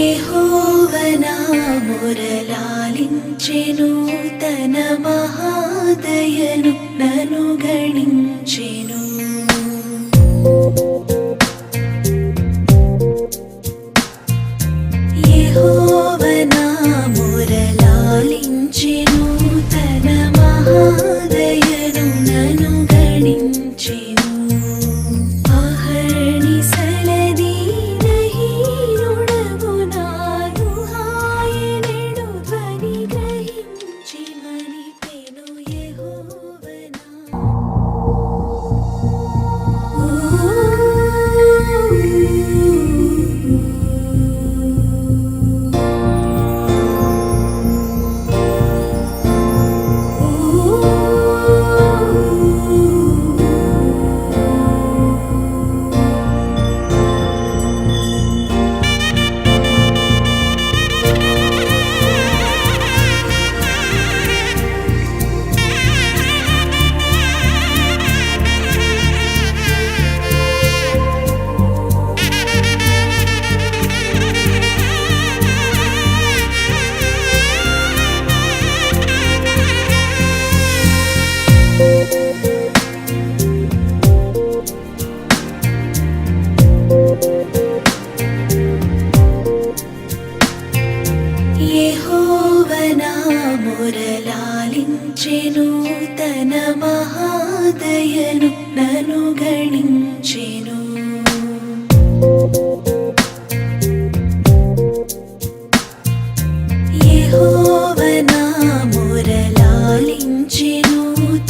యెహోవా మొరలాలించెను, తన మహాదయను నన్ను గణించెను. యెహోవా మొరలాలించెను, తన మహాదయను నన్ను గణించెను. యెహోవా మొరలాలించెను, తన మహాదయను నన్ను గణించెను. యెహోవా మొరలాలించెను,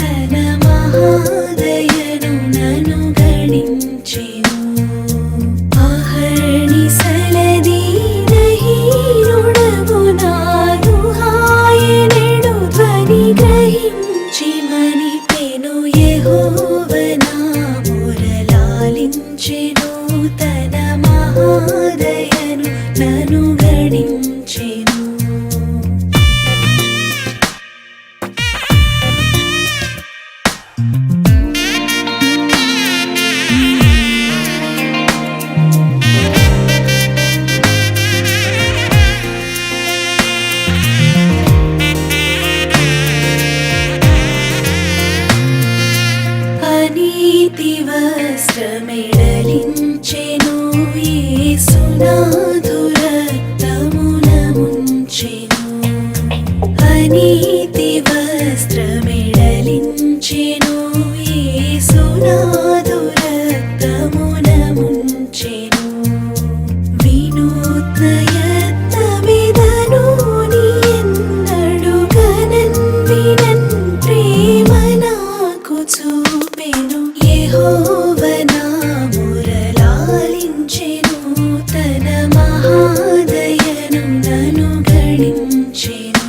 తన మహాదయను నన్ను గణించెను. యెహోవా మొరలాలించెను, తన మహాదయను నన్ను గణించెను. నీతి వస్త్రమెడలించెను, యేసునాథు రక్తమున ముంచెను. అనీతి వస్త్రమెడలించెను, యేసునాథు రక్తమున ముంచెను. వినూత్న యత్నమిదను నీ ఎన్నడు గనన్ వినన్ ప్రేమ నాకు చూపెను. యెహోవా మొరలాలించెను, తన మహాదయను నన్ను గణించెను.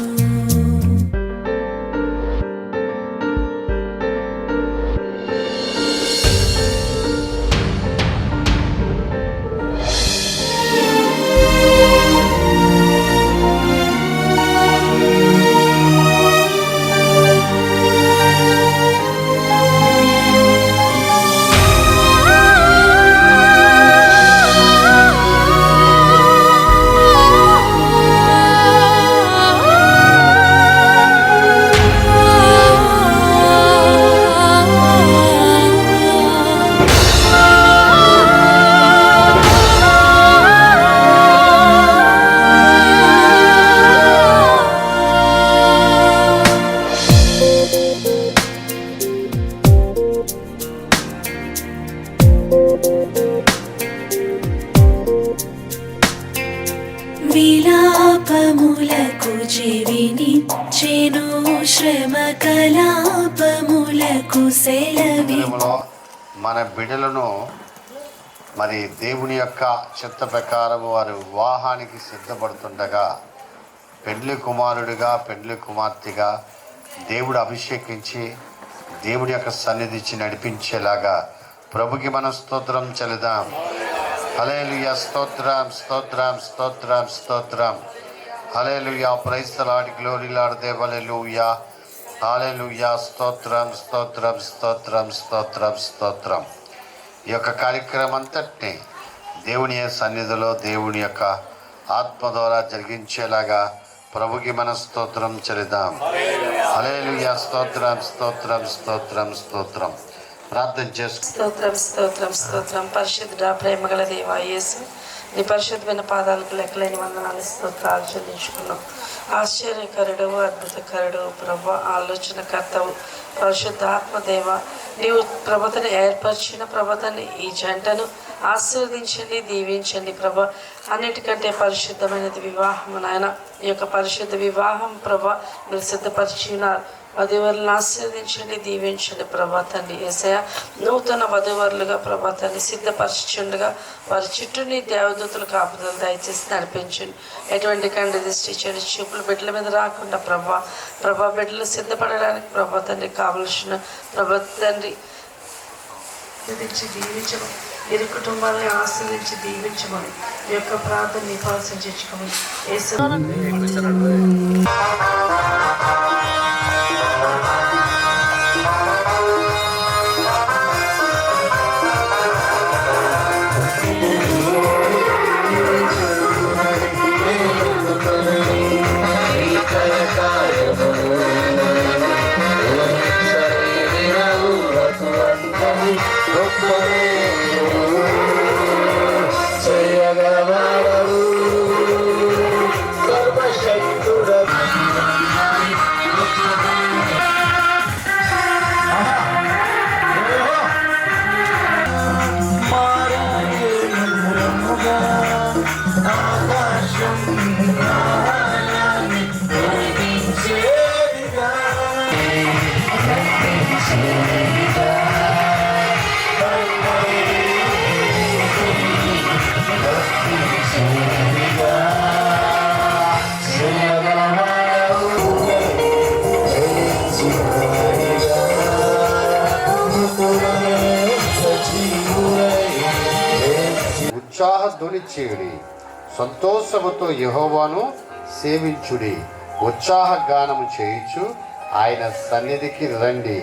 విలాపములకు చెవినిచ్చెను, శ్రమ కలాపములకు సెలవి. మన బిడ్డలను మరి దేవుని యొక్క చిత్త ప్రకారం వారు వివాహానికి సిద్ధపడుతుండగా పెండ్లి కుమారుడిగా పెండ్లి కుమార్తెగా దేవుడు అభిషేకించి దేవుడి యొక్క సన్నిధించి నడిపించేలాగా ప్రభుకి మనం స్తోత్రం చెల్లిదాం. హల్లెలూయా, స్తోత్రం స్తోత్రం స్తోత్రం స్తోత్రం. Hallelujah, praise the Lord, glory Lord దేవ్. Hallelujah, hallelujah. స్తోత్రం స్తోత్రం స్తోత్రం స్తోత్రం స్తోత్రం. ఈ యొక్క కార్యక్రమం అంతటిని దేవుని సన్నిధిలో దేవుని యొక్క ఆత్మ ద్వారా జరిగించేలాగా ప్రభుకి మన స్తోత్రం చెల్లిద్దాం. హల్లెలూయా. స్తోత్రం స్తోత్రం స్తోత్రం స్తోత్రం. ప్రార్థన చేసుకు. స్తోత్రం స్తోత్రం స్తోత్రం. పరిశుద్ధుడా, ప్రేమగల దేవా యేసు, నీ పరిశుద్ధమైన పాదాలకు లెక్కలేని వందనాలు స్తోత్రాలు చెల్లించుకున్నాం. ఆశ్చర్యకరుడు, అద్భుతకరుడు, ప్రభ, ఆలోచనకర్తవు, పరిశుద్ధ ఆత్మదేవ, నీవు ప్రభుత్వని ఏర్పరిచిన ప్రభుత్వాన్ని ఈ జంటను ఆశీర్వదించండి, దీవించండి ప్రభ. అన్నిటికంటే పరిశుద్ధమైనది వివాహం నాయన. ఈ యొక్క పరిశుద్ధ వివాహం ప్రభ మీరు సిద్ధపరిచినారు. వధువరులను ఆశీర్వదించండి, దీవించండి ప్రభా తండ్రి. యేసయ్య, నూతన వధువరులుగా ప్రభా తండ్రి సిద్ధపరచుండగా వారి చుట్టూ నీ దేవదూతలు కాపుదలు దయచేసి నడిపించండి. ఎటువంటి కండి దిష్టి చెడు చూపులు బిడ్డల మీద రాకుండా ప్రభా బిడ్డలు సిద్ధపడడానికి ప్రభా తండ్రి కావలసిన ప్రభా తండ్రి దీవించమని, ఇరు కుటుంబాలను ఆశీర్వించి దీవించమని ఈ యొక్క ప్రార్థన నివాసం చేసుకోమని యేసు ఉత్సాహధ్వని చేయుడి, సంతోషముతో యెహోవాను సేవించుడి. ఉత్సాహ గానము చేయించు ఆయన సన్నిధికి రండి.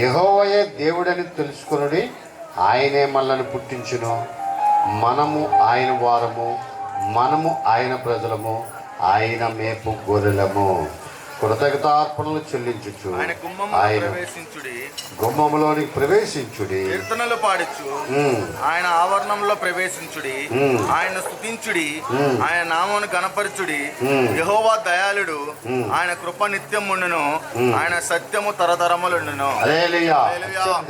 యెహోవాయే దేవుడని తెలుసుకొనుడి, ఆయనే మనల్ని పుట్టించును. మనము ఆయన వారము, మనము ఆయన ప్రజలము, ఆయన మేపు గొర్రెలము. కృతజ్ఞతార్పణలు చెల్లించుచు ఆయన గుమ్మములోనికి ప్రవేశించుడి. కీర్తనలు పాడచ్చు, ఆయన ఆవరణంలో ప్రవేశించుడి. ఆయన స్తుతించుడి, ఆయన నామమును గణపరచుడి. యెహోవా దయాళుడు, ఆయన కృప నిత్యం ఉండును, ఆయన సత్యము తరతరములుండును. హల్లెలూయా.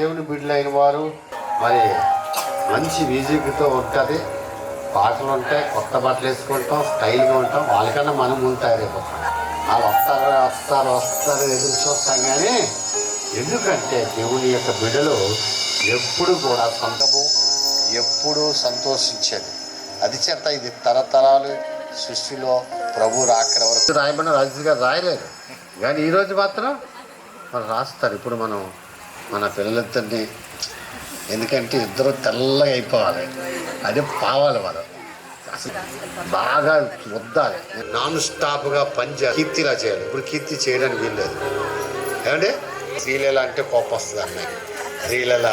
దేవుని బిడ్డలైన వారు మరి మంచి మ్యూజిక్తో ఉంటుంది, పాటలు ఉంటాయి, కొత్త బట్టలు వేసుకుంటాం, స్టైల్గా ఉంటాం. వాళ్ళకన్నా మనం ముందు తయారైపోతాం. వాళ్ళు వస్తారు ఎదురు చూస్తాం. కానీ ఎందుకంటే దేవుని యొక్క బిడ్డలు ఎప్పుడు కూడా సొంతము, ఎప్పుడు సంతోషించేది. అది చేత ఇది తరతరాలు సృష్టిలో ప్రభు రాకడ వరకు రాయబడిన రాజు గారు రాయలేదు, కానీ ఈరోజు మాత్రం వాళ్ళు రాస్తారు. ఇప్పుడు మనం మన పిల్లలిద్దరిని, ఎందుకంటే ఇద్దరు తెల్లగా అయిపోవాలి, అదే పావాలి. మనం అసలు బాగా వద్దాలి, నాన్ స్టాప్గా పనిచేయాలి, కీర్తిలా చేయాలి. ఇప్పుడు కీర్తి చేయడానికి వీల్లేదు. ఏమంటే శ్రీలీల అంటే కోపం వస్తుంది అమ్మాయి. శ్రీలీల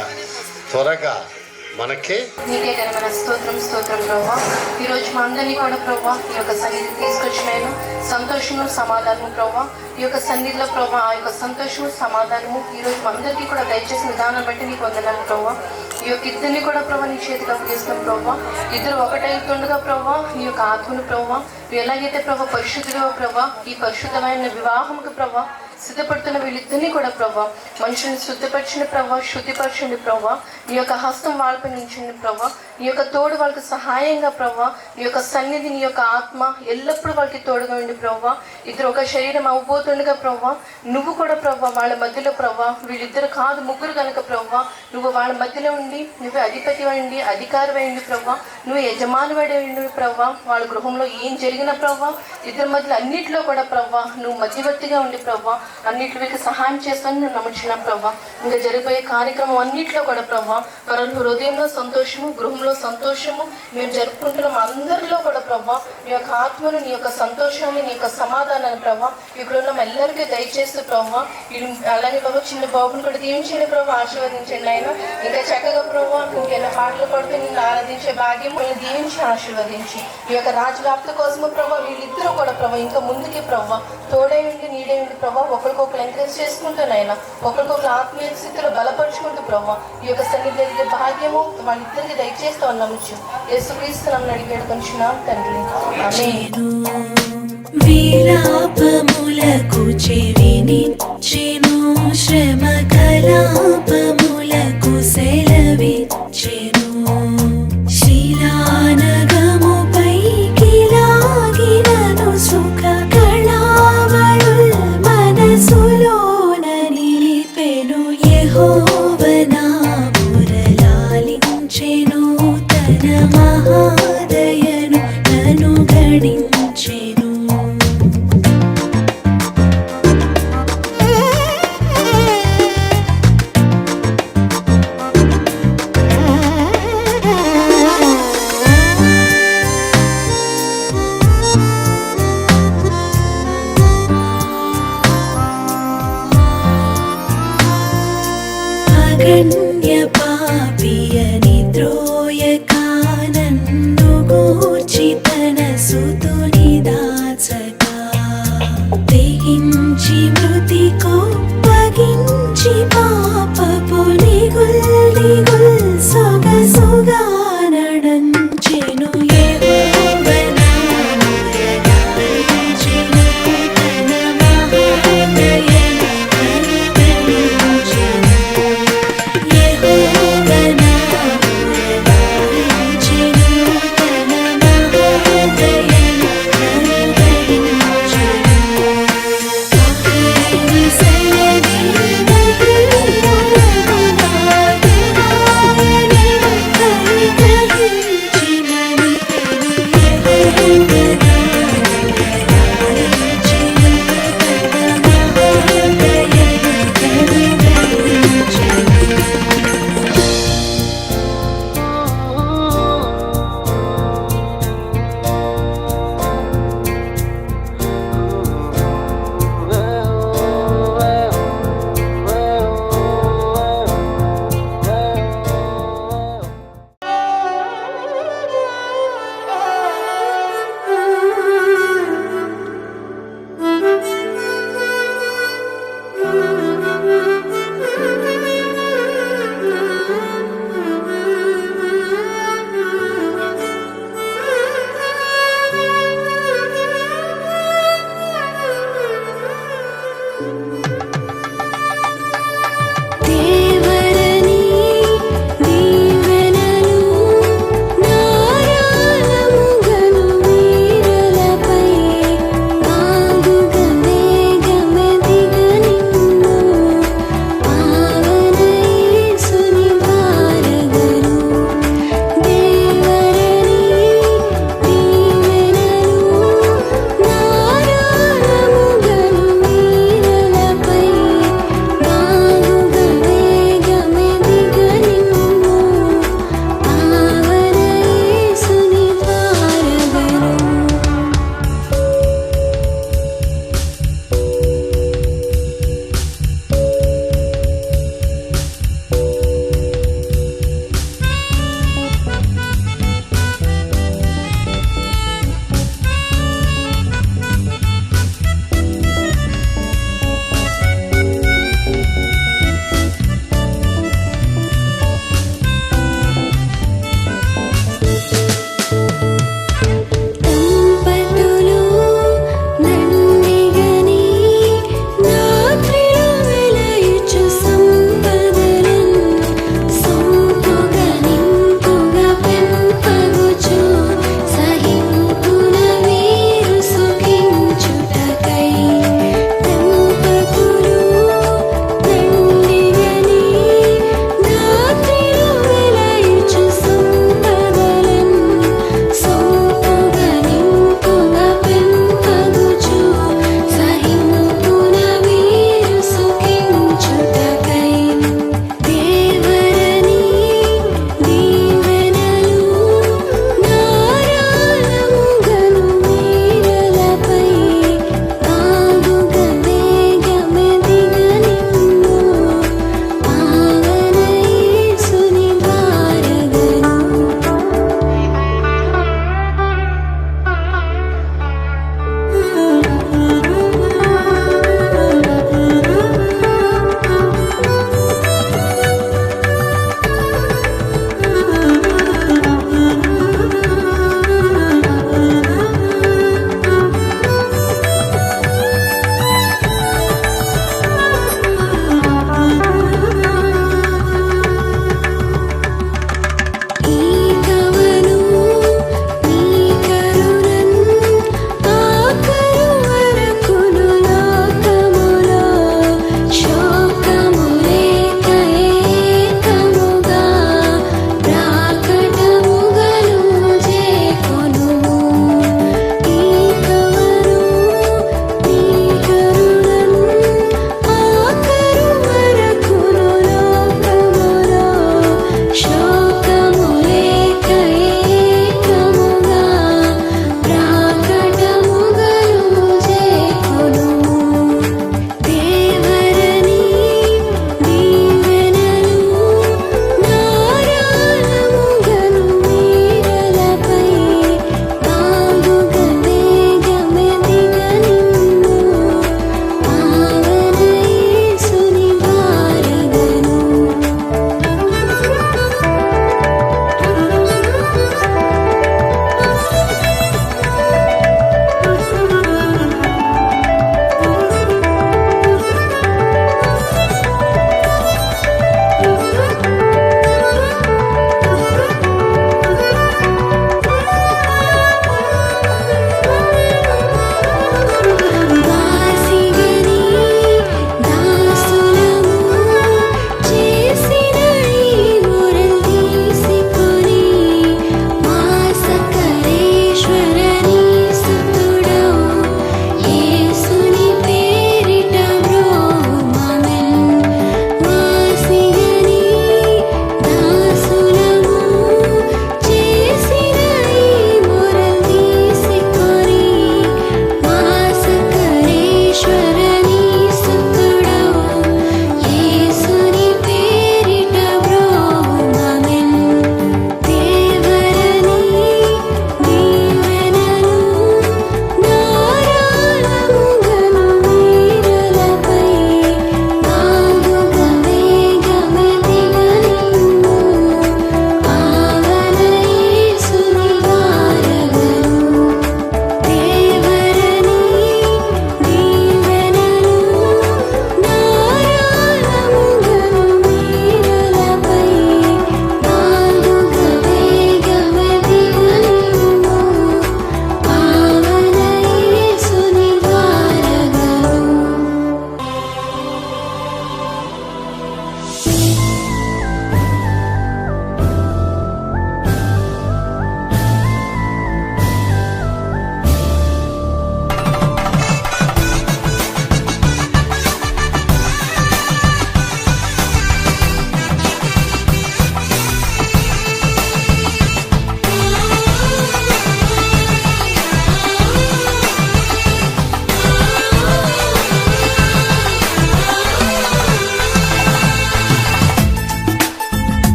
త్వరగా మనకి నీకే ఘనమైన స్తోత్రం ప్రభా. ఈరోజు మా అందరినీ కూడా ప్రభా ఈ యొక్క సన్నిధి తీసుకొచ్చినాను. సంతోషము సమాధానము ప్రభా, ఈ యొక్క సన్నిధిలో ప్రభా ఆ యొక్క సంతోషము సమాధానము ఈరోజు మా అందరికీ కూడా దయచేసిన విధానం బట్టి నీకు వందనాలు ప్రభా. ఈ యొక్క ఇద్దరిని కూడా ప్రభా నీ చేతికి అప్పగిస్తాం ప్రభా. ఇద్దరు ఒకటైతుండగా ప్రభా నీ యొక్క ఆత్మను ప్రభా నువ్వు ఎలాగైతే ప్రభా పరిశుద్ధుడివో ప్రభా, ఈ పరిశుద్ధమైన వివాహముకు ప్రభా సిద్ధపడుతున్న వీళ్ళిద్దరినీ కూడా ప్రభా మనుషుల్ని శుద్ధిపరచండి ప్రభా, శుద్ధిపరచండి ప్రభా. నీ యొక్క హస్తం వాళ్ళపై ఉంచండి ప్రభా. నీ యొక్క తోడు వాళ్ళకి సహాయంగా ప్రభా, నీ యొక్క సన్నిధి, నీ యొక్క ఆత్మ ఎల్లప్పుడూ వాళ్ళకి తోడుగా ఉండి ప్రభా. ఇద్దరు ఒక శరీరం అవ్వబోతుండగా ప్రభా నువ్వు కూడా ప్రభా వాళ్ళ మధ్యలో ప్రభా, వీళ్ళిద్దరు కాదు ముగ్గురు కనుక ప్రభా నువ్వు వాళ్ళ మధ్యలో ఉండి నువ్వు అధిపతి అయింది, అధికారి అయింది ప్రభా, నువ్వు యజమాని అయింది ప్రభా. వాళ్ళ గృహంలో ఏం జరిగిన ప్రభా ఇద్దరి మధ్యలో అన్నింటిలో కూడా ప్రభా నువ్వు మధ్యవర్తిగా ఉండి ప్రభా అన్నింటికి సహాయం చేస్తాను నువ్వు నమ్ముచున్నా ప్రభా. ఇంకా జరిగిపోయే కార్యక్రమం అన్నింటిలో కూడా ప్రభా పరుల హృదయంలో సంతోషము, గృహంలో కుటుంబంలో సంతోషము మేము జరుపుకుంటున్నాం. అందరిలో కూడా ప్రభా నీ యొక్క ఆత్మను, నీ యొక్క సంతోషాన్ని, నీ యొక్క సమాధానాన్ని ప్రభా ఇక్కడ ఉన్న ಎಲ್ಲరికీ దయచేస్తూ ప్రభా అలాగే ప్రభా చిన్న బాబుని కూడా దీవించండి ప్రభా, ఆశీర్వదించండి ఆయన. ఇంకా చక్కగా ప్రభా ఇంకెన్నో పాటలు పడుతూ నిన్ను ఆరాధించే భాగ్యం వీళ్ళని దీవించి ఆశీర్వదించి ఈ యొక్క రాజవ్యాప్తి కోసము ప్రభా వీళ్ళిద్దరూ కూడా ప్రభా ఇంకా ముందుకి ప్రభా తోడే ఉండి నీడే ఉండి ప్రభా ఒకరికొకరు ఎంకరేజ్ చేసుకుంటున్నాయినా ఒకరికొకరు ఆత్మీయ స్థితిలో బలపరుచుకుంటూ ప్రభా ఈ యొక్క సన్నిధి భాగ్యము వాళ్ళిద్దరికి దయచేస్తూ ఉన్నాము. యేసుక్రీస్తు నామమున అడిగి వేడుకొంచున్నాం తండ్రి, ఆమేన్. విలాపములకు చెవినిచ్చెను, శ్రమ కలాపములకు సెలవిచ్చెను. శిలానగముపైకి లాగినను సుఖ కళావళుల్ మనసులోన నిలిపెను. యెహోవ నా మొరలాలించెను, తన మహాదయను నన్ను గణించెను. అగణ్య పాపియని త్రోయకానన్ను గూర్చి తన సుతుని దాచగా తెగించి మృతి కోప్పగించి పాపపు దిగుల్ దిగుల్ సొగసుగా నడంచెను. యెహోవ నా మొరలాలించెను, తన మహాదయను అనుగ్రహించెను. యెహోవ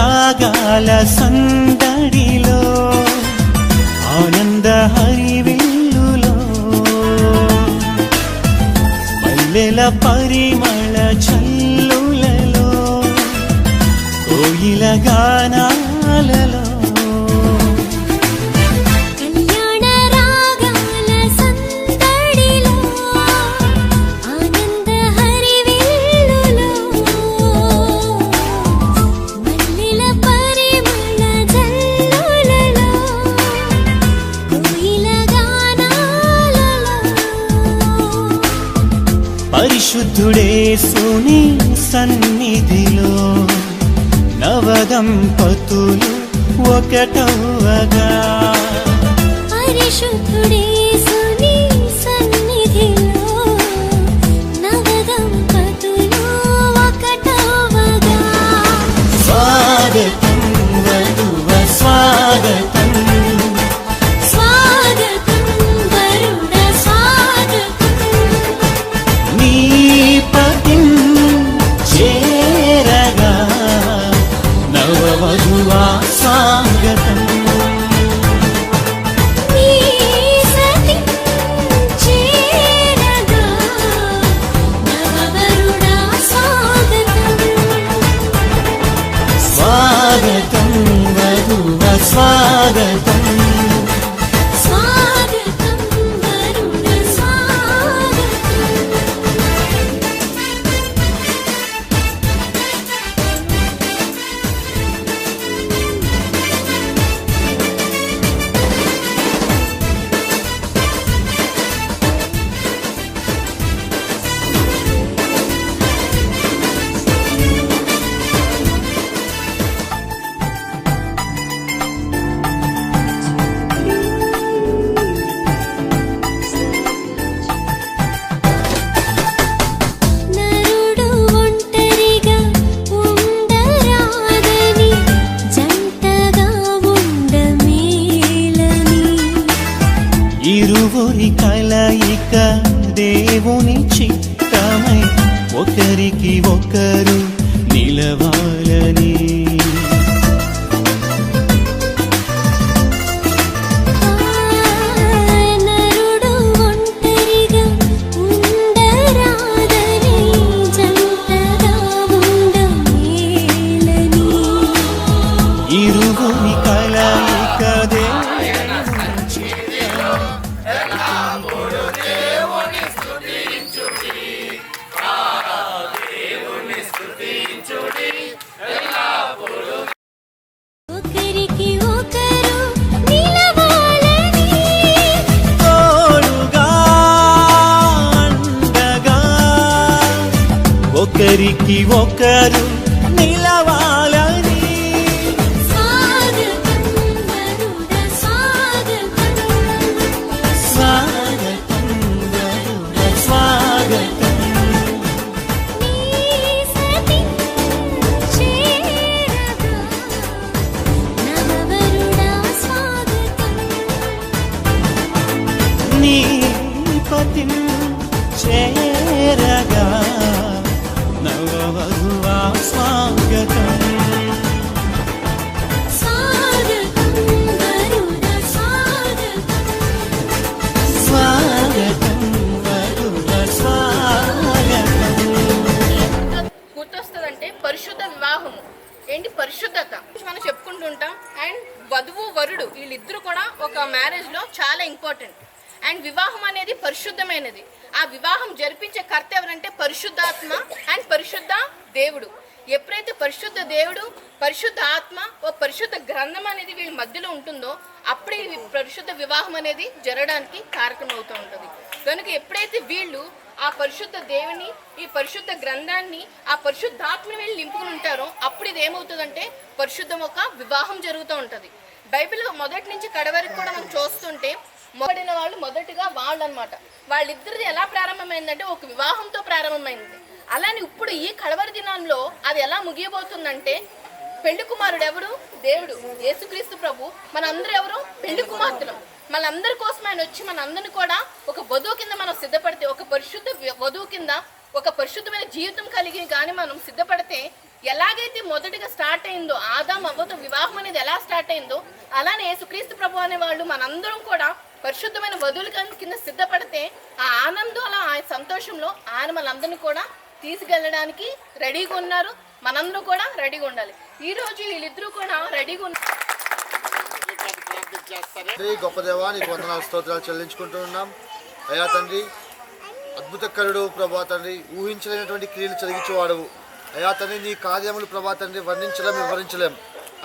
రాగాల సందడిలో ఆనంద హరివిల్లులో మల్లెల పరిమళ చల్లులలో కోయిల గానాలలో కళ్యాణ రాగాల సందడిలో ఆనంద హరివిల్లులో మల్లెల పరిమళ జల్లులలో కోయిల గానాలలో పరిశుద్ధుడేసుని సన్నిధిలో నవదంపతులు ఒకటవగా పరిశుద్ధుడేసుని సన్నిధిలో నవదంపతులు ఒకటవగా స్వాగతం వధువ స్వాగతం స్వాగతం వరుణ స్వాగతం నీ పతిం చేరగా నవవధువా స్వాగతం నీ సతి చేరగా నవవరుణ స్వాగతం స్వాగతం వధువ స్వాగతం స్వాగతం వరుణ స్వాగతం నరుడు ఒంటరిగా ఉండరాదని జంటగా ఉండమేలని ఇరువురి కలయిక దేవుని చిత్తమై ఒకరికి ఒకరు నిలవాలని నరుడు ఒంటరిగా ఉండరాదని జంటగా ఉండమేలని ఇరువురి కలయిక ఒకరికి ఒకరు నిలవాలని తోడుగా అండగా ఒకరికి ఒకరు నిలవాలని స్వాగతం వరుణ స్వాగతం స్వాగతం వరుణ స్వాగతం నీ సతి చేరగా నవవరుణ స్వాగతం నీ పతిం చేరగా నవవధువా స్వాగతం స్వాగతం వరుణ స్వాగతం స్వాగతం వరుణ స్వాగతం గుర్తొస్తుందంటే పరిశుద్ధ వివాహము ఏంటి పరిశుద్ధత మనం చెప్పుకుంటుంటాం. అండ్ వధువు వరుడు వీళ్ళిద్దరూ కూడా ఒక మ్యారేజ్ లో చాలా ఇంపార్టెంట్. అండ్ వివాహం అనేది పరిశుద్ధమైనది. ఆ వివాహం జరిపించే కర్త ఎవరంటే పరిశుద్ధాత్మ అండ్ పరిశుద్ధ దేవుడు. ఎప్పుడైతే పరిశుద్ధ దేవుడు పరిశుద్ధ ఆత్మ ఓ పరిశుద్ధ గ్రంథం అనేది వీళ్ళ మధ్యలో ఉంటుందో అప్పుడే ఈ పరిశుద్ధ వివాహం అనేది జరగడానికి కారకం అవుతూ ఉంటుంది. కనుక ఎప్పుడైతే వీళ్ళు ఆ పరిశుద్ధ దేవుని ఈ పరిశుద్ధ గ్రంథాన్ని ఆ పరిశుద్ధాత్మని వీళ్ళు నింపుకుని ఉంటారో అప్పుడు ఇది ఏమవుతుందంటే పరిశుద్ధం ఒక వివాహం జరుగుతూ ఉంటుంది. బైబిల్ మొదటి నుంచి కడవరికి కూడా మనం చూస్తుంటే మొదటిన వాళ్ళు మొదటిగా వాళ్ళు అనమాట. వాళ్ళిద్దరిది ఎలా ప్రారంభమైందంటే ఒక వివాహంతో ప్రారంభమైంది. అలానే ఇప్పుడు ఈ కడవరి దినంలో అది ఎలా ముగియబోతుందంటే పెళ్లి కుమారుడు ఎవరు? దేవుడు యేసుక్రీస్తు ప్రభు. మనందరూ ఎవరు? పెళ్లి కుమార్తెలు. మనందరి కోసం ఆయన వచ్చి మనందరిని కూడా ఒక వధువు కింద మనం సిద్ధపడితే, ఒక పరిశుద్ధ వధువు కింద ఒక పరిశుద్ధమైన జీవితం కలిగి కానీ మనం సిద్ధపడితే ఎలాగైతే మొదటిగా స్టార్ట్ అయిందో ఆదాం అవ్వతో వివాహం అనేది ఎలా స్టార్ట్ అయిందో అలానే యేసుక్రీస్తు ప్రభు అనే వాళ్ళు మనందరం కూడా పరిశుద్ధమైన వధువుల కింద సిద్ధపడితే ఆ ఆనందంలో ఆ సంతోషంలో ఆయన మనందరినీ కూడా తీసుకెళ్ళడానికి రెడీగా ఉన్నారు. మనందరూ కూడా రెడీగా ఉండాలి. ఈ రోజు వీళ్ళిద్దరూ కూడా రెడీగా ఉన్నారు. గొప్ప దేవా నీకు వందనాలు స్తోత్రాలు చెల్లించుకుంటూ ఉన్నాం. అయ్యా తండ్రి, అద్భుతకరుడు ప్రభా తండ్రి, ఊహించలేనటువంటి క్రియలు జరిగించేవాడవు. అయ్యా తండ్రి, నీ కార్యములు ప్రభా తండ్రి వర్ణించలేం, వివరించలేం.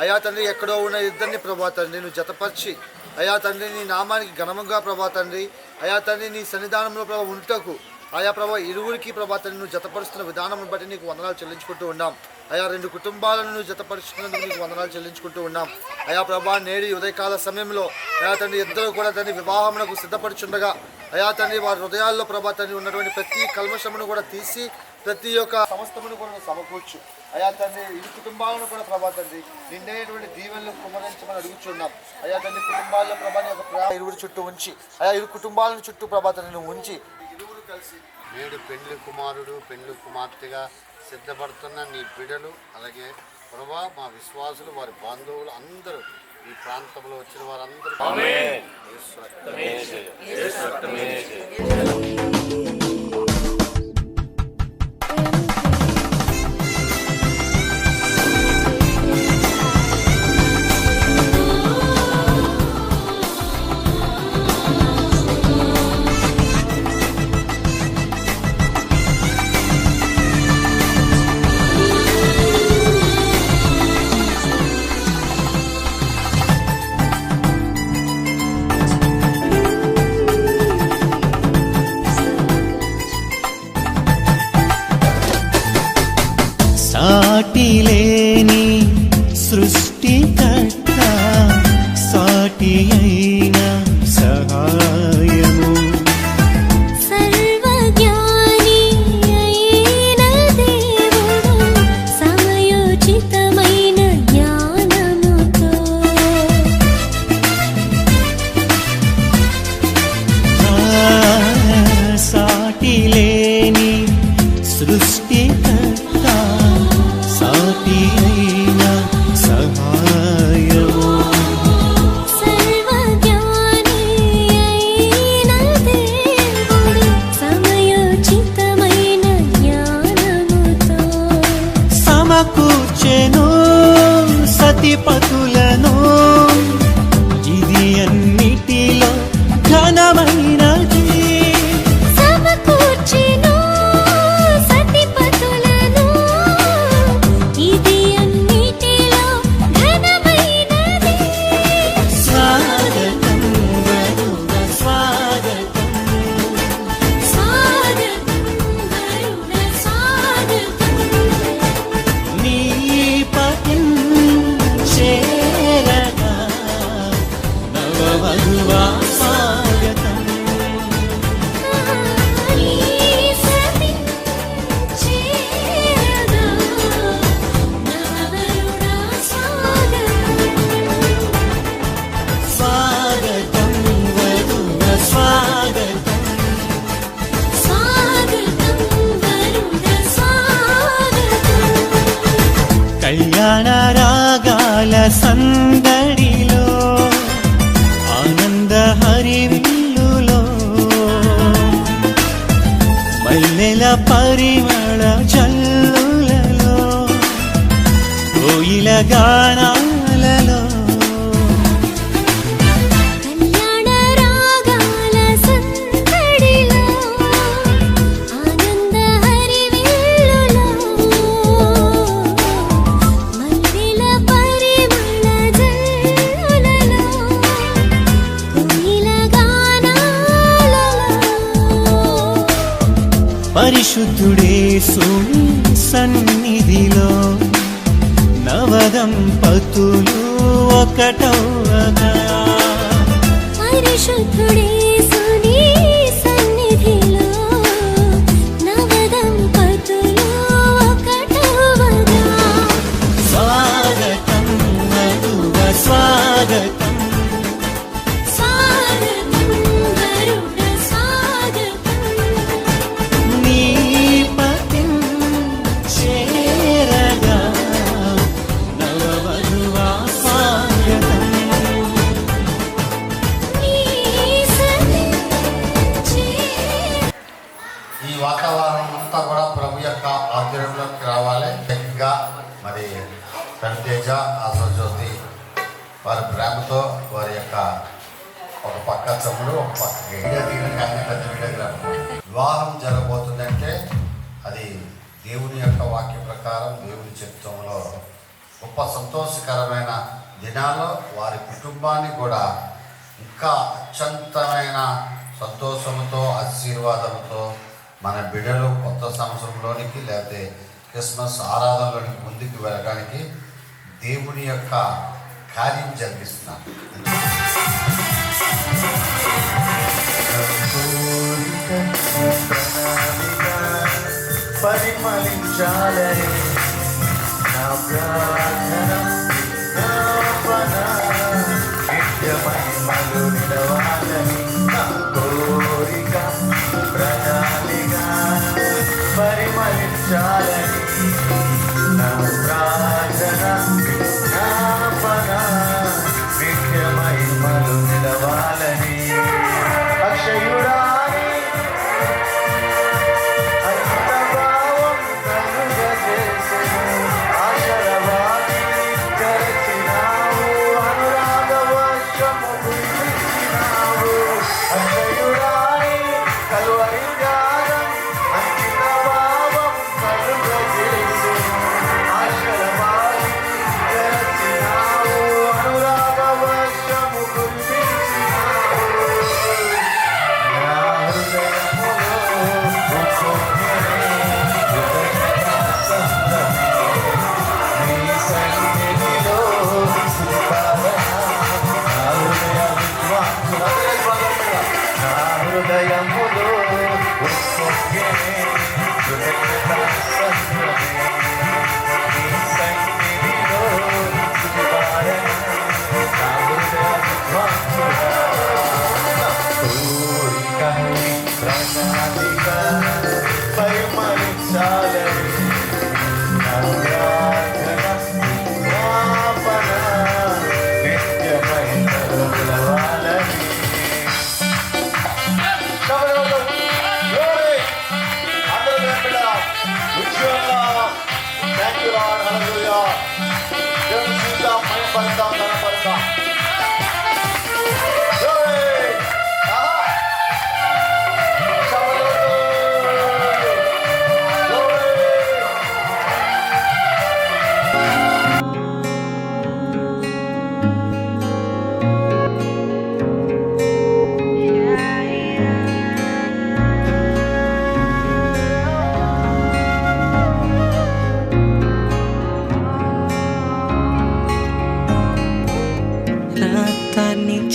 అయ్యా తండ్రి, ఎక్కడో ఉన్న ఇద్దరిని ప్రభా తండ్రి నువ్వు జతపరిచి అయ్యా తండ్రి నీ నామానికి ఘనముగా ప్రభా తండ్రి అయ్యా తండ్రి నీ సన్నిధానంలో ప్రభా ఉంటకు అయా ప్రభా ఇరువురికి ప్రభా తండ్రి నువ్వు జతపరుస్తున్న విధానం బట్టి నీకు వందనాలు చెల్లించుకుంటూ ఉన్నాం. అయా 2 కుటుంబాలను నువ్వు జతపరుస్తున్నందుకు నీకు వందనాలు చెల్లించుకుంటూ ఉన్నాం. అయా ప్రభా నేడు ఉదయకాల సమయంలో అయా తండ్రి ఇద్దరు కూడా తండ్రి వివాహమునకు సిద్ధపడుచుండగా అయా తండ్రి వారి హృదయాల్లో ప్రభా తండ్రి ఉన్నటువంటి ప్రతి కల్మషమును కూడా తీసి ప్రతి ఒక్క సమస్తమును కూడా సమకూర్చు. అయా తండ్రి ఇరు కుటుంబాలను కూడా ప్రభా తండ్రి నిండైనటువంటి దీవెనలు కుమరించమని అడుగుచున్నాం. అయా తండ్రి కుటుంబాల్లో ప్రభాని యొక్క ఇరువురు చుట్టూ ఉంచి అయా ఇరు కుటుంబాలను చుట్టూ ప్రభా తండ్రి నువ్వు ఉంచి ఇరువురు కలిసి నేడు పెండ్లి కుమారుడు పెండ్లి కుమార్తెగా సిద్ధపడుతున్న నీ బిడ్డలు అలాగే ప్రభా మా విశ్వాసులు వారి బంధువులు అందరూ ఈ ప్రాంతంలో వచ్చిన వారందరూ సాటిలేని సృష్టికర్త సాటి అయిన సహాయము సర్వజ్ఞాని అయిన దేవుడు సమయోచితమైన జ్ఞానముతో సాటిలేని సృష్టికర్త సాటి అయిన సహాయము సర్వజ్ఞాని అయిన దేవుడు సమయోచితమైన జ్ఞానముతో సమకూర్చెను సతిపతులను ఇది అన్నిటిలో ఘనమైనది సమకూర్చెను సతిపతులను ఇది అన్నిటిలో ఘనమైనది. స్వాగతం వరుణ స్వాగతం స్వాగతం వరుణ స్వాగతం నీ పతిం చేరగా నవవధువా స్వాగతం నీ సతి చేరగా నవవరుణ స్వాగతం స్వాగతం వరుణ స్వాగతం స్వాగతం వరుణ స్వాగతం కళ్యాణ రాగాల సందడిలో ఆనంద హరివిల్లులో మల్లెల పరిమళ జల్లులలో కోయిల గానాలలో కళ్యాణ రాగాల సందడిలో ఆనంద హరివిల్లులో మల్లెల పరిమళ జల్లులలో కోయిల గానాలలో పరిశుద్ధుడేసుని సన్నిధిలో నవదంపతులు ఒకటవగా పరిశుద్ధుడేసుని సన్నిధిలో నవదంపతులు ఒకటవగా స్వాగతం మధువ స్వాగతం స్వాగతం వరుణ స్వాగతం నీ పతిం చేరగా బామ్మర్ది వారి ప్రేమతో వారి యొక్క ఒక పక్క తమ్ముడు ఒక పక్క వీడియో తీయడం కానీ పెద్ద వీడియోగ్రాఫర్ వివాహం జరగబోతుందంటే అది దేవుని యొక్క వాక్య ప్రకారం దేవుని చిత్తంలో గొప్ప సంతోషకరమైన దినాల్లో వారి కుటుంబాన్ని కూడా ఇంకా అత్యంతమైన సంతోషంతో ఆశీర్వాదంతో మన బిడ్డలు కొత్త సంవత్సరంలోనికి లేకపోతే క్రిస్మస్ ఆరాధనలోనికి ముందుకు వెళ్ళడానికి దేవుని యొక్క కార్యం జరిగిస్తున్నాను. పరిమళించాలని నా ప్రార్థన నిత్యమహిమలు నిలవాలని నా కోరిక ప్రణాళిక పరిమళించాలని నా ప్రార్థన జ్ఞాపన నిత్యమహిమలు నిలవాలని అక్షయుడా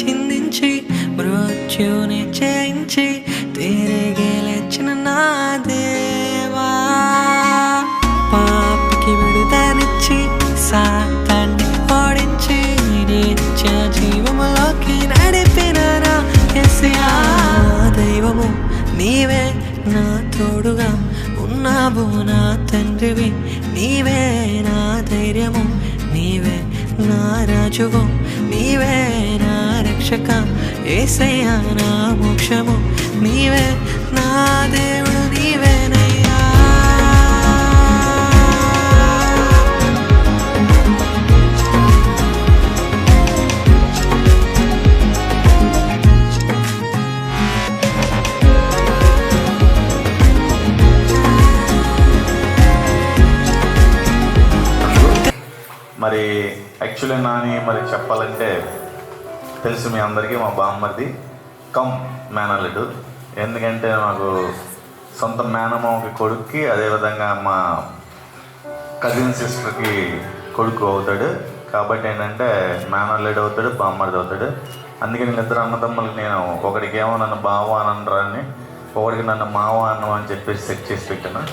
చిందించి మృత్యుని చేయించి తిరిగి లేచిన నా దేవా పాపికి విడుదనిచ్చి సాతాన్ని ఓడించి నిత్య జీవములోకి నడిపిన నా యేసయ్యా దైవము నీవే నా తోడుగా ఉన్నావు నా తండ్రివి నీవే నా ధైర్యము నీవే నా రాజువు నీవే నా రక్షక యేసయ్యా నా మోక్షము నీవే నా దేవుడు నీవేనయ్యా మరి యాక్చువల్లీ నాని మరి చెప్పాలంటే తెలుసు మీ అందరికీ మా బామ్మర్ది కమ్ మేనల్లుడు. ఎందుకంటే నాకు సొంత మేనమామకి కొడుక్కి అదేవిధంగా మా కజిన్ సిస్టర్కి కొడుకు అవుతాడు. కాబట్టి ఏంటంటే మేనల్లుడు అవుతాడు, బామ్మర్ది అవుతాడు. అందుకే నేను ఇద్దరు అన్నదమ్ములకి నేను ఒకడికి ఏమో నన్ను బావ అని అనరాని, ఒకడికి నన్ను మావ అన్నం అని చెప్పేసి సెట్ చేసి పెట్టాను.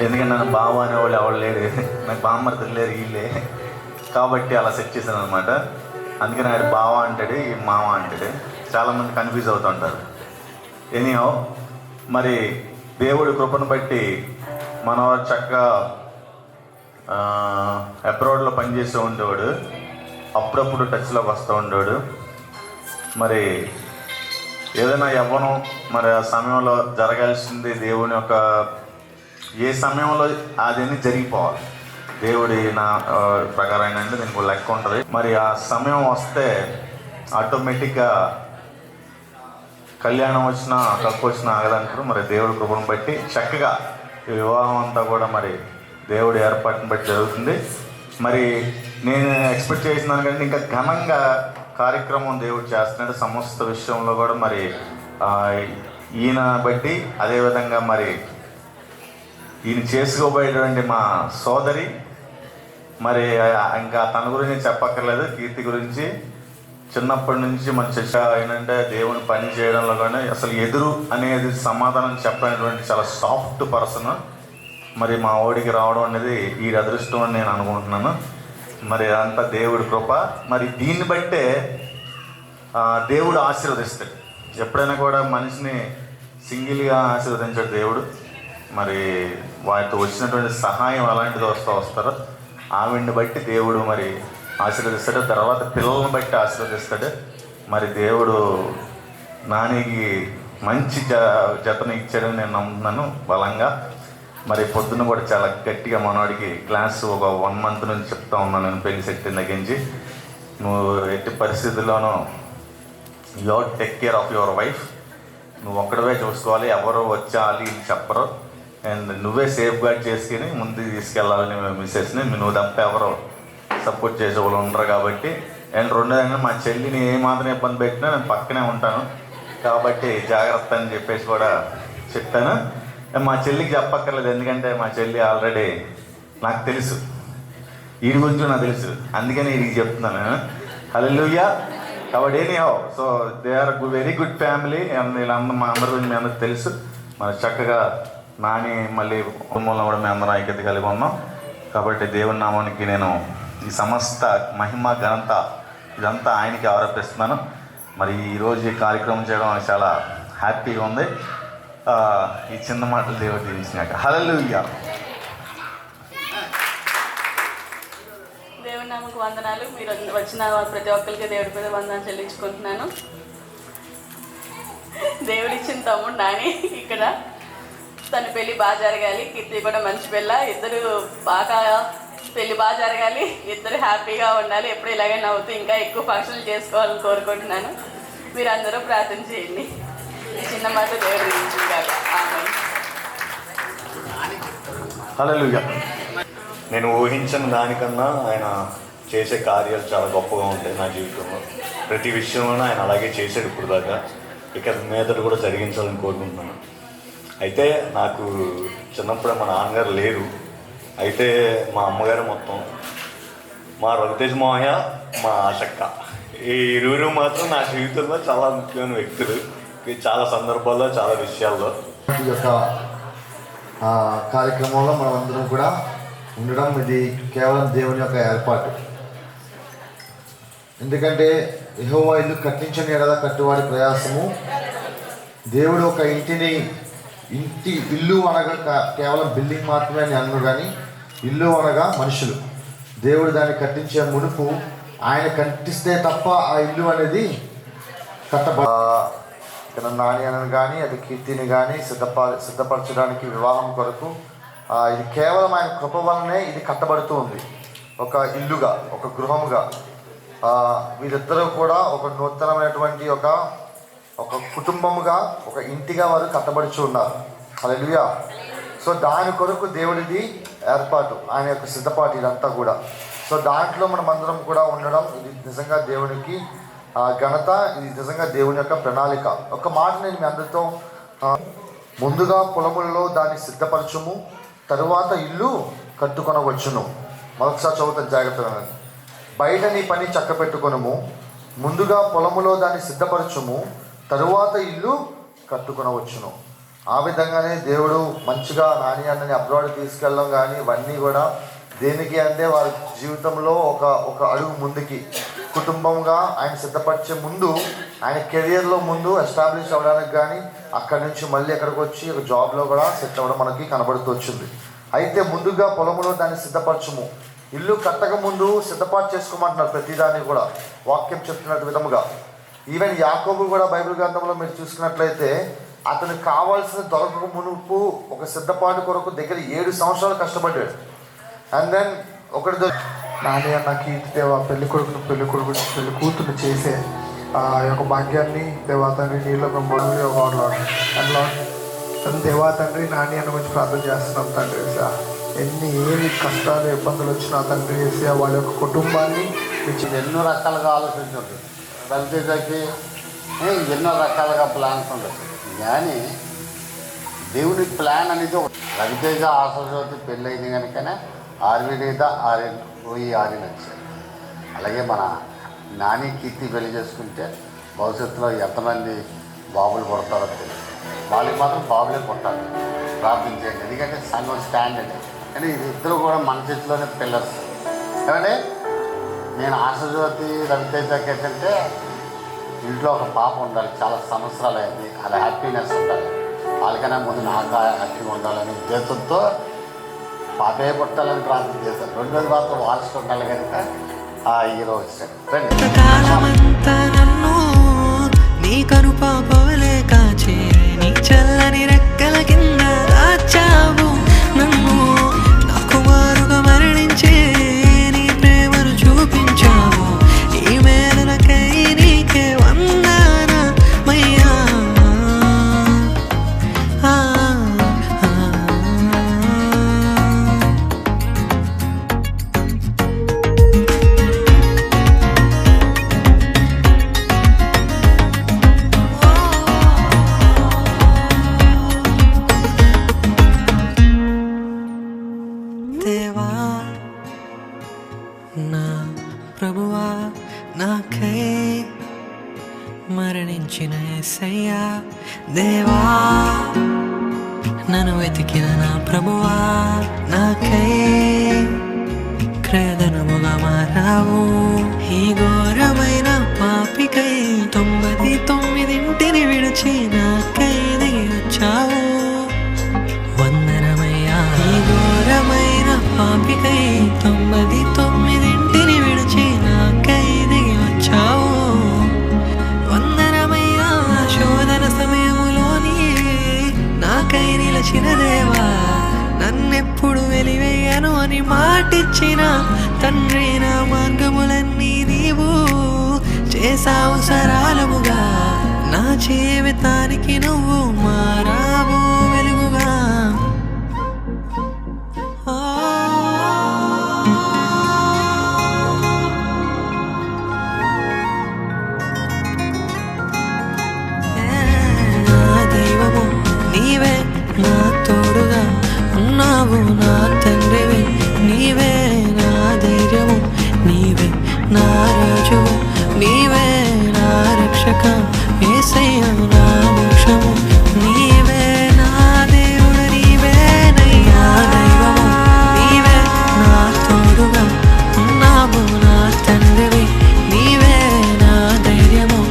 ఎందుకంటే నన్ను బావ అనేవాళ్ళు ఎవరు లేడు, నాకు బామ్మర్ది లేరు వీళ్ళే, కాబట్టి అలా సెట్ చేశాను అనమాట. అందుకని ఆయన బావ అంటాడు, ఈ మామ అంటాడు. చాలామంది కన్ఫ్యూజ్ అవుతుంటారు. ఎనీహో మరి దేవుడి కృపను బట్టి మనవారు చక్కగా అబ్రాడ్లో పనిచేస్తూ ఉండేవాడు, అప్పుడప్పుడు టచ్లోకి వస్తూ ఉండేవాడు. మరి ఏదైనా యవ్వనం మరి ఆ సమయంలో జరగాల్సింది దేవుని యొక్క ఏ సమయంలో అదన్నీ జరిగిపోవాలి. దేవుడి నా ప్రకారం ఏంటంటే దీనికి లెక్క ఉంటుంది. మరి ఆ సమయం వస్తే ఆటోమేటిక్గా కళ్యాణం వచ్చినా కక్కు వచ్చినా ఆగదంటారు. మరి దేవుడి కృపను బట్టి చక్కగా ఈ వివాహం అంతా కూడా మరి దేవుడి ఏర్పాటుని బట్టి జరుగుతుంది. మరి నేను ఎక్స్పెక్ట్ చేసిన దానికంటే ఇంకా ఘనంగా కార్యక్రమం దేవుడు చేస్తున్నాడు సమస్త విషయంలో కూడా. మరి ఈయన బట్టి అదేవిధంగా మరి ఈయన చేసుకోబోయేటువంటి మా సోదరి, మరి ఇంకా తన గురించి చెప్పక్కర్లేదు. కీర్తి గురించి చిన్నప్పటి నుంచి మన చర్చ ఏంటంటే దేవుని పని చేయడంలో కానీ అసలు ఎదురు అనేది సమాధానం చెప్పినటువంటి చాలా సాఫ్ట్ పర్సన్. మరి మా ఓడికి రావడం అనేది ఈ అదృష్టం అని నేను అనుకుంటున్నాను. మరి అంతా దేవుడి కృప. మరి దీన్ని బట్టే దేవుడు ఆశీర్వదిస్తాడు. ఎప్పుడైనా కూడా మనిషిని సింగిల్గా ఆశీర్వదించాడు దేవుడు. మరి వాటితో వచ్చినటువంటి సహాయం అలాంటిది వస్తారో ఆవిడ్ని బట్టి దేవుడు మరి ఆశీర్వదిస్తాడు. తర్వాత పిల్లలను బట్టి ఆశీర్వదిస్తాడు. మరి దేవుడు నానికి మంచి జతను ఇచ్చాడని నేను నమ్ముతున్నాను బలంగా. మరి పొద్దున్న కూడా చాలా గట్టిగా మనవాడికి క్లాస్ ఒక 1 month నుంచి చెప్తా ఉన్నాను నేను, పెళ్లి సెట్ తగ్గించి నువ్వు ఎట్టి పరిస్థితుల్లోనూ you take care of your wife, నువ్వు ఒక్కడవే చూసుకోవాలి, ఎవరో వచ్చాలి చెప్పరు, అండ్ నువ్వే సేఫ్ గార్డ్ చేసుకుని ముందుకు తీసుకెళ్ళాలని మిస్సెస్ని, నువ్వు తప్ప ఎవరో సపోర్ట్ చేసే వాళ్ళు ఉండరు కాబట్టి. అండ్ రెండోదంగా మా చెల్లిని ఏమాత్రం ఇబ్బంది పెట్టినా నేను పక్కనే ఉంటాను కాబట్టి జాగ్రత్త అని చెప్పేసి కూడా చెప్పాను. మా చెల్లికి చెప్పక్కర్లేదు, ఎందుకంటే మా చెల్లి ఆల్రెడీ నాకు తెలుసు, వీడి గురించి నాకు తెలుసు, అందుకని వీడికి చెప్తున్నాను. హల్లెలూయా. కాబట్టి anyhow so they are very good family. వీళ్ళందరూ మా అందరి గురించి మీ అందరికి తెలుసు. మరి చక్కగా నాని మళ్ళీ కుటుంబంలో కూడా మేము అందరం ఐక్యత కలిగి ఉన్నాం. కాబట్టి దేవుని నామానికి నేను ఈ సమస్త మహిమ ఘనత ఇదంతా ఆయనకి ఆరోపిస్తున్నాను. మరి ఈరోజు ఈ కార్యక్రమం చేయడం నాకు చాలా హ్యాపీగా ఉంది. ఈ చిన్న మాటలు దేవుడు దీవించినాక. హల్లెలూయా. దేవుని నామకు వందనాలు. మీరు వచ్చిన ప్రతి ఒక్కరికి దేవుడి మీద వందనాలు చెల్లించుకుంటున్నాను. దేవుడు ఇచ్చిన తమ్ముడు నాని ఇక్కడ తన పెళ్ళి బాగా జరగాలి, కీర్తి కూడా మంచి పిల్ల, ఇద్దరు బాగా పెళ్ళి బాగా జరగాలి, ఇద్దరు హ్యాపీగా ఉండాలి, ఎప్పుడు ఇలాగే నవ్వుతూ ఇంకా ఎక్కువ ఫంక్షన్లు చేసుకోవాలని కోరుకుంటున్నాను. మీరు అందరూ ప్రార్థన చేయండి. చిన్న మాట దేవుడు గురించి. హల్లెలూయా. నేను ఊహించిన దానికన్నా ఆయన చేసే కార్యాలు చాలా గొప్పగా ఉంటాయి నా జీవితంలో. ప్రతి విషయంలోనూ ఆయన అలాగే చేశాడు ఇప్పుడు దాకా. ఇక మీదట కూడా జరిగించాలని కోరుకుంటున్నాను. అయితే నాకు చిన్నప్పుడే మా నాన్నగారు లేరు. అయితే మా అమ్మగారు మొత్తం, మా రవితేజ్ మావయ్య, మా ఆశక్క, ఈ ఇరువురు మాత్రం నా జీవితంలో చాలా ముఖ్యమైన వ్యక్తులు. చాలా సందర్భాల్లో చాలా విషయాల్లో ఈ యొక్క కార్యక్రమంలో మనం అందరం కూడా ఉండడం ఇది కేవలం దేవుని యొక్క ఏర్పాటు. ఎందుకంటే యెహోవా ఇల్లు కట్టించని ఎడల కట్టువాడి ప్రయాసము. దేవుడు ఒక ఇల్లు అనగా కేవలం బిల్డింగ్ మాత్రమే అని అన్ను, కానీ ఇల్లు అనగా మనుషులు. దేవుడు దాన్ని కట్టించే మునుపు ఆయన కట్టిస్తే తప్ప ఆ ఇల్లు అనేది ఇక్కడ నాని అని కానీ అది కీర్తిని కానీ సిద్ధపరచడానికి వివాహం కొరకు ఇది కేవలం ఆయన కృప వల్లనే ఇది కట్టబడుతూ ఉంది. ఒక ఇల్లుగా, ఒక గృహముగా వీరిద్దరూ కూడా ఒక నూతనమైనటువంటి ఒక కుటుంబముగా, ఒక ఇంటిగా వారు కట్టబడుచు ఉన్నారు. హల్లెలూయా. సో దాని కొరకు దేవుడిది ఏర్పాటు, ఆయన యొక్క సిద్ధపాటు ఇదంతా కూడా. సో దాంట్లో మనం అందరం కూడా ఉండడం ఇది నిజంగా దేవునికి ఘనత, ఇది నిజంగా దేవుని యొక్క ప్రణాళిక. ఒక మాట నేను మీ అందరితో, ముందుగా పొలములలో దాన్ని సిద్ధపరచుము, తరువాత ఇల్లు కట్టుకొనవచ్చును. మరొకసారి చదువుతాను జాగ్రత్తగా. బయట నీ పని చక్క పెట్టుకొనుము, ముందుగా పొలములో దాన్ని సిద్ధపరచుము, తరువాత ఇల్లు కట్టుకొనవచ్చును. ఆ విధంగానే దేవుడు మంచిగా నాని అన్నని అబ్రాడ్ తీసుకెళ్ళడం కానీ ఇవన్నీ కూడా దేనికి అంటే వారి జీవితంలో ఒక అడుగు ముందుకి, కుటుంబంగా ఆయన సిద్ధపరిచే ముందు, ఆయన కెరియర్లో ముందు ఎస్టాబ్లిష్ అవ్వడానికి కానీ అక్కడి నుంచి మళ్ళీ ఎక్కడికి వచ్చి ఒక జాబ్లో కూడా సెట్ అవ్వడం మనకి కనబడుతూ వచ్చింది. అయితే ముందుగా పొలములో దాన్ని సిద్ధపరచుము, ఇల్లు కట్టక ముందు సిద్ధపాటు చేసుకోమంటున్నారు. ప్రతిదాన్ని కూడా వాక్యం చెప్తున్నట్టు విధముగా. ఈవెన్ యాకోబు కూడా బైబిల్ గ్రంథంలో మీరు చూసుకున్నట్లయితే అతనికి కావాల్సిన దొరకక మునుపు ఒక సిద్ధపాటు కొరకు దగ్గర 7 సంవత్సరాలు కష్టపడ్డాడు. అండ్ దెన్ ఒకటితో నాని అన్న కీర్తి దేవా పెళ్లి కూతురు చేసే ఆ యొక్క భాగ్యాన్ని దేవా తండ్రి నీళ్ళ బ్రహ్మాండంలో అండ్ లార్డ్ దేవా తండ్రి నాని అన్న గురించి ప్రార్థన చేస్తున్నాం తండ్రి ఏమి కష్టాలు ఇబ్బందులు వచ్చినా తండ్రి వాళ్ళ యొక్క కుటుంబాన్ని ఎన్నో రకాలుగా ఆలోచించుంటుంది. రవితేజకి ఎన్నో రకాలుగా ప్లాన్స్ ఉంటుంది, కానీ దేవుని ప్లాన్ అనేది రవితేజ ఆశజ్యోతి పెళ్ళయింది కనుకనే ఆర్వినేద ఆర్యన్ వచ్చాయి. అలాగే మన నాని కీర్తి పెళ్లి చేసుకుంటే భవిష్యత్తులో ఎంతమంది బాబులు పుడతారో తెలియదు. వాళ్ళకి మాత్రం బాబులే పుట్టాలి, ప్రార్థించండి. ఎందుకంటే సంఘం స్టాండ్ అండి. కానీ ఇద్దరు కూడా మన చేతిలోనే పిల్లర్స్. ఏమంటే నేను ఆశజ్యోతి రవితేజకి ఏంటంటే ఇంట్లో ఒక పాప ఉండాలి, చాలా సంవత్సరాలు అయింది, అలా హ్యాపీనెస్ ఉండాలి. వాళ్ళకైనా ముందు నాకు హ్యాపీగా ఉండాలని ఉద్దేశంతో పాపే పుట్టాలని ప్రార్థన చేశాను. రెండోది మాత్రం వారసులు ఉండాలి కనుక ఆ హీరో వచ్చాడు. కాలమంతా నన్ను నీ కనుపాపవలే కాచే నీ చల్లని రెక్కల కింద దాచావు నన్ను. నాకు మారుగా మరణించే నీ ప్రేమను చూపించావు. ఈ మేలులకై నీకే వందనమయ్యా. దేవా నా ప్రభువా నాకై మరణించిన యేసయ్యా. దేవా నన్ను వెతికిన నా ప్రభువా నాకై క్రేదనముగా మారావు. ఈ ఘోరమైన పాపికై 99 విడిచి నాకై దిగి వచ్చావు. వందనమయ్యా. ఈ ఘోరమైన పాపికై 99 విడిచి నాకై దిగి వచ్చావు. వందనమయ్యా. శోధన సమయములోని నాకై నిలచిన దేవా, నన్నెప్పుడు వెలివేయను అని మాటిచ్చిన తండ్రి, నా మార్గములన్నీ నీవు చేసావు సరళముగా. నా జీవితానికి నువ్వు మారావు వెలుగుగా. నా దైవము నీవే, నా తోడుగా ఉన్నావు, నా తండ్రివి నీవే, నా ధైర్యము నీవే, నా రాజువు నీవే, నా రక్షక యేసయ్యా, నా మోక్షము నీవే, నా దేవుడు నీవే నయ్యా. దైవము నీవే, నా తోడుగా ఉన్నావు, నా తండ్రివి నీవే, నా ధైర్యము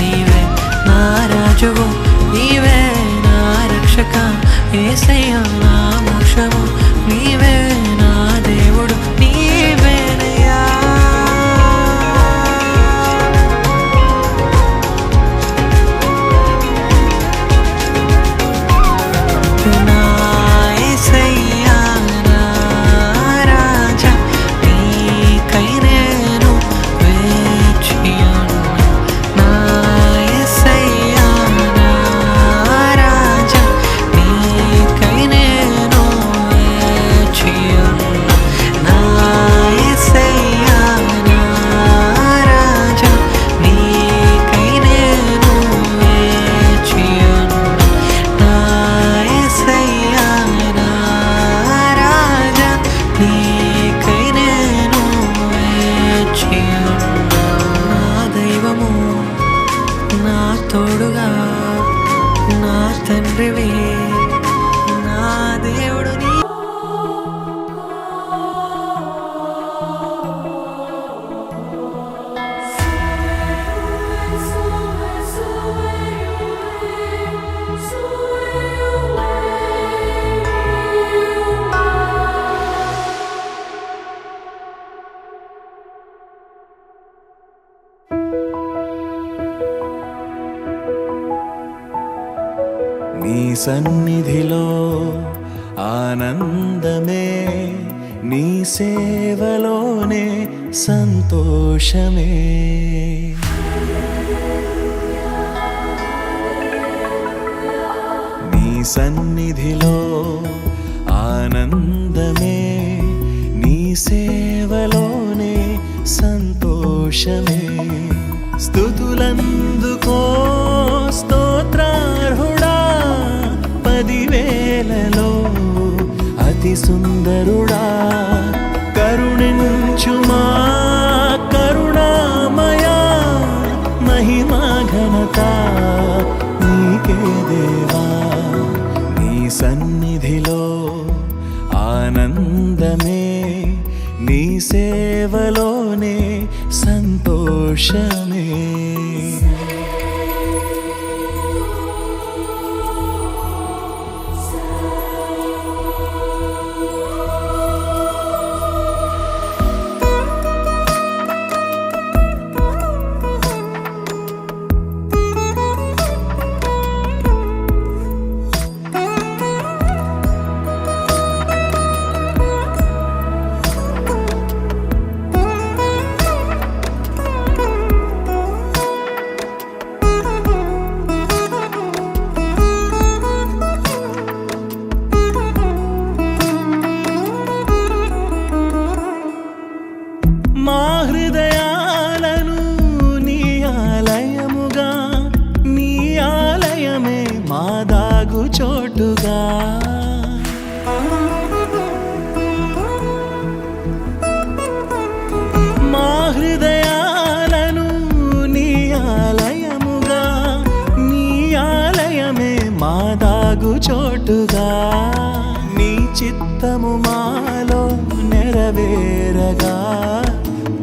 నీవే, నా రాజువు నీవే, నా రక్షక యేసయ్యా, నా మోక్షము నీవే, నా దేవుడు నీవేనయ్యా. నా యేసయ్యా, నా రాజా, నీకై నేను వేచియున్నా. నా యేసయ్యా, నా రాజా, నీకై నేను వేచియున్నా. నా యేసయ్యా, నా రాజా, నీకై నేను వేచియున్నా. నా యేసయ్యా, నా రాజా, నీకై నేను వేచియున్నా. నా దైవము, నా తోడుగా, నా తండ్రివి, నా దేవుడు నీ. నీ సన్నిధిలో ఆనందమే, నీ సేవలోనే సంతోషమే. నీ సన్నిధిలో ఆనందమే, నీ సేవలోనే సంతోషమే. స్తుతులందుకో స్తోత్రార్హుడా, 10,000లో అతి సుందరుడా. కరుణించుమా కరుణామయా, మహిమా ఘనత నీకే దేవా. నీ సన్నిధిలో ఆనందమే, నీ సేవలోనే సంతోషమే. మా హృదయాలను నీ ఆలయముగా, నీ ఆలయమే మా దాగు చోటుగా. మా హృదయాలను నీ ఆలయముగా, నీ ఆలయమే మా దాగు చోటుగా. నీ చిత్తము మాలో నెరవేరగా,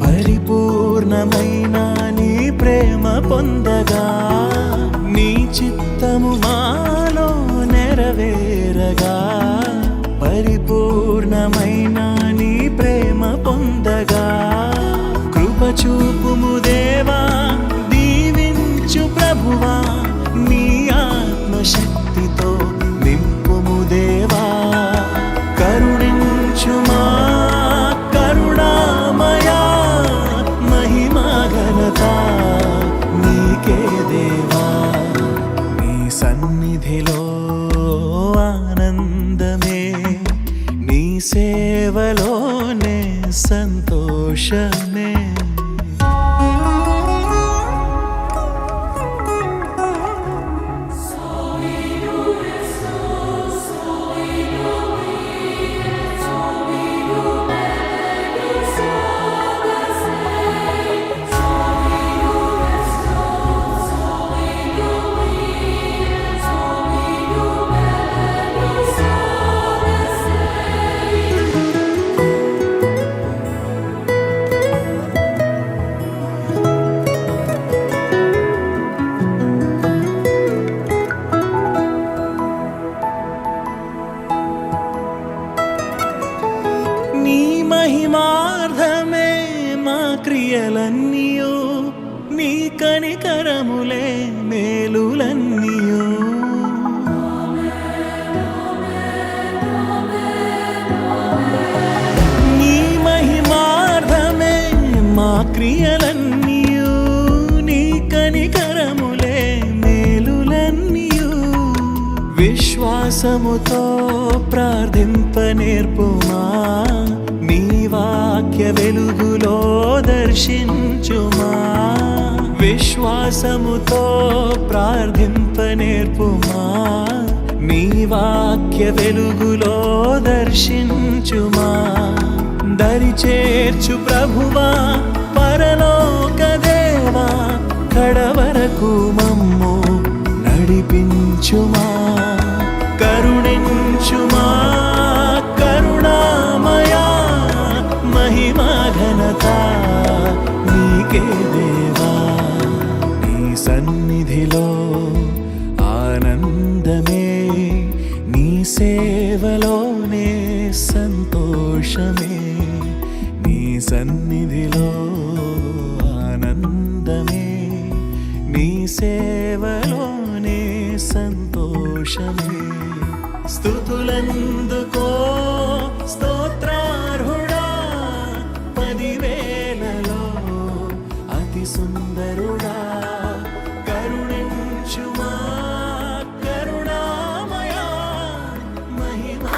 పరిపూర్ణమైన నీ ప్రేమ పొందగా. నీ చిత్తము మాలో నెరవేరగా, పరిపూర్ణమైన నీ ప్రేమ పొందగా. కృప చూపుము దేవా, దీవించు ప్రభువా, నీ ఆత్మశక్తితో నింపుము దేవా. కరుణించుమా కరుణామయా, మహిమా ఘనత నీకే దేవా. నీ సన్నిధిలో ఆనందమే, నీ సేవలోనే సంతోషమే. నీ మహిమార్థమే మా క్రియలన్నీయు, నీ కనికరములే మేలులన్నీయు. నీ మహిమార్థమే మా క్రియలన్నీయు, నీ కనికరములే మేలులన్నీయు. విశ్వాసముతో ప్రార్థింప నేర్పుమా, నీ వాక్య వెలుగులో దర్శించుమా. విశ్వాసముతో ప్రార్థింప నేర్పుమా, నీ వాక్య వెలుగులో దర్శించుమా. దరి చేర్చు ప్రభువా, పరలోక దేవా, కడవరకు మమ్ము నడిపించుమా. కరుణించుమా కరుణామయా, మహిమా ఘనత నీకే దేవా. నీ సన్నిధిలో ఆనందమే, నీ సేవలోనే సంతోషమే. నీ సన్నిధిలో ఆనందమే, నీ సేవలోనే సంతోషమే. స్తుతులందుకో స్తోత్రార్హుడా, సుందరుడా కరుణించుమా కరుణామయా మహిమా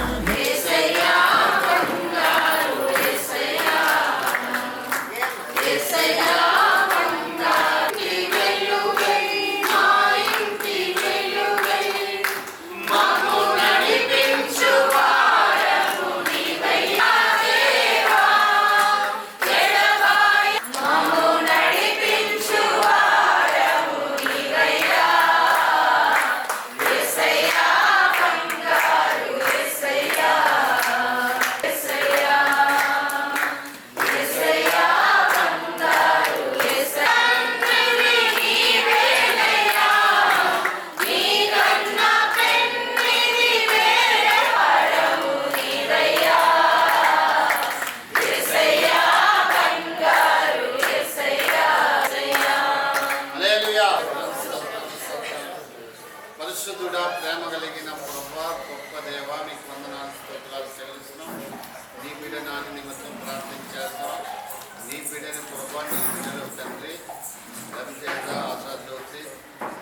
హల్లెలూయా. పరిశుద్ధుడా, ప్రేమ కలిగిన ప్రభువా, గొప్ప దేవా, మీకు వందనాలు స్తోత్రాలు చెల్లిస్తున్నాం. నీ బిడ్డ నాని నిమిత్తం ప్రార్థన చేస్తాం. నీ బిడ్డని ప్రభా, నీ బిడ్డలు తండ్రి రవితేజ, ఆశాజ్యోతి,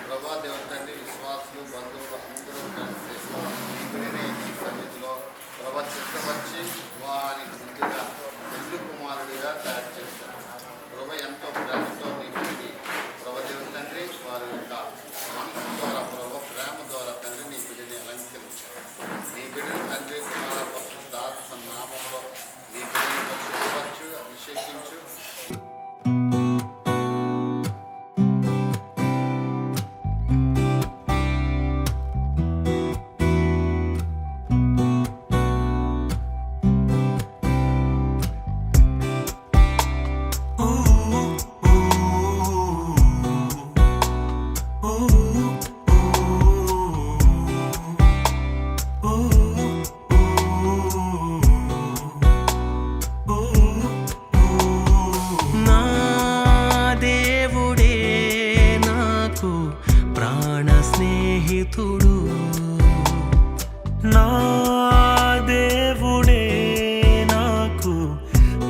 ప్రభా దేవ తండ్రి, విశ్వాసులు, బంధువులు అందరూ కలిసి నీ బిడ్డని నీ సన్నిధిలో ప్రభా చిత్తపరిచి వారికి ముందుగా పెళ్లి కుమారుడిగా తయారు చేశారు. ప్రభా ఎంతో ప్రేమతో నీ బిడ్డని ప్రభా దేవ తండ్రి వారి యొక్క మనసు ద్వారా ప్రభా ప్రేమ ద్వారా తండ్రి నీ బిడ్డని అలంకరించారు. నీ బిడ్డని తండ్రి కుమార పరిశుద్ధాత్మ నామంలో నీ బిడ్డని పరిశుద్ధపరచు, అభిషేకించు. నా దేవుడే నాకు ప్రాణ స్నేహితుడు నా దేవుడే నాకు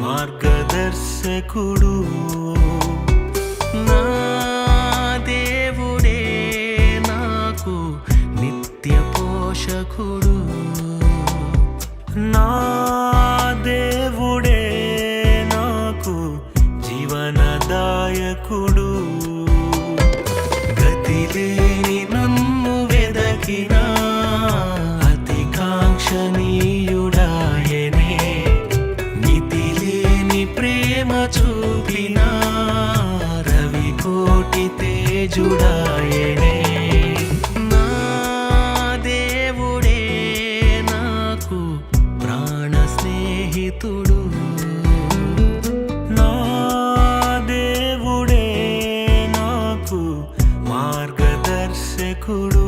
మార్గదర్శకుడు నా దేవుడే నాకు నిత్య పోషకుడు నా దేవుడే నాకు జీవనదాయకుడు గతిలేని నన్ను వెదకినా అతి కాంక్షణీయుడాయనే మితిలేని ప్రేమ చూపిన రవికోటి తేజుడాయనే నా దేవుడే నాకు ప్రాణ స్నేహితుడు నా దేవుడే నాకు మార్గదర్శకుడు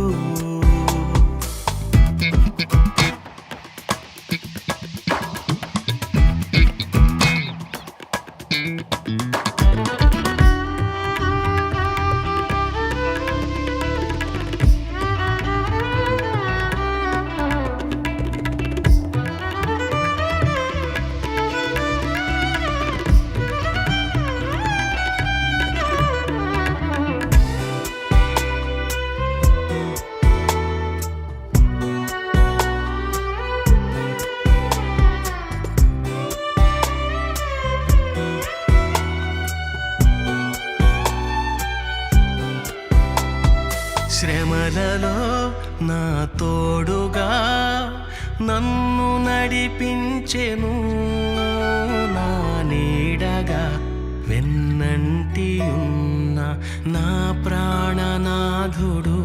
శ్రమలలో నా తోడుగా నన్ను నడిపించెను నా నీడగా వెన్నంటి ఉన్న నా ప్రాణనాథుడు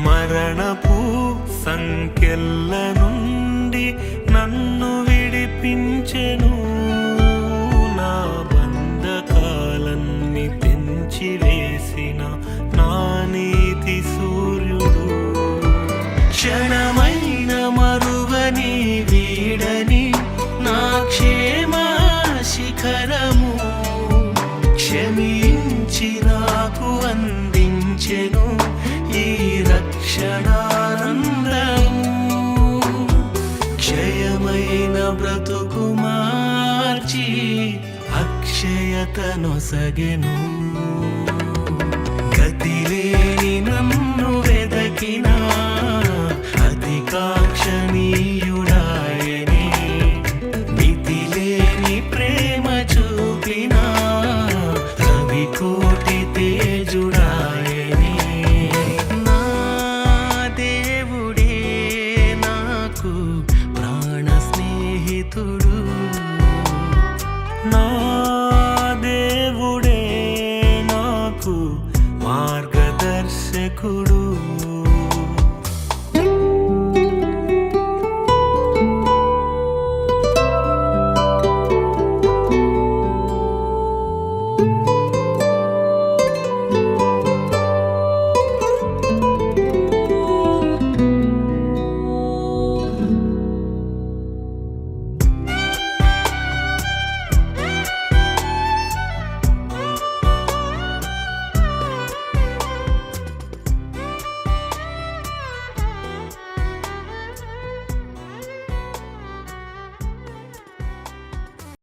మరణపు సంకెళ్ళ నుండి నన్ను విడిపించెను నా బంధకాలన్నీ తెంచివేసిన నా నీతి సూర్యుడు క్షణమైన మరువని వీడని నా క్షేమ శిఖరము క్షమించి నాకు అందించెను ఈ రక్షణానందము క్షయమైన బ్రతుకు మార్చి అక్షయ ఘనత నొసగెను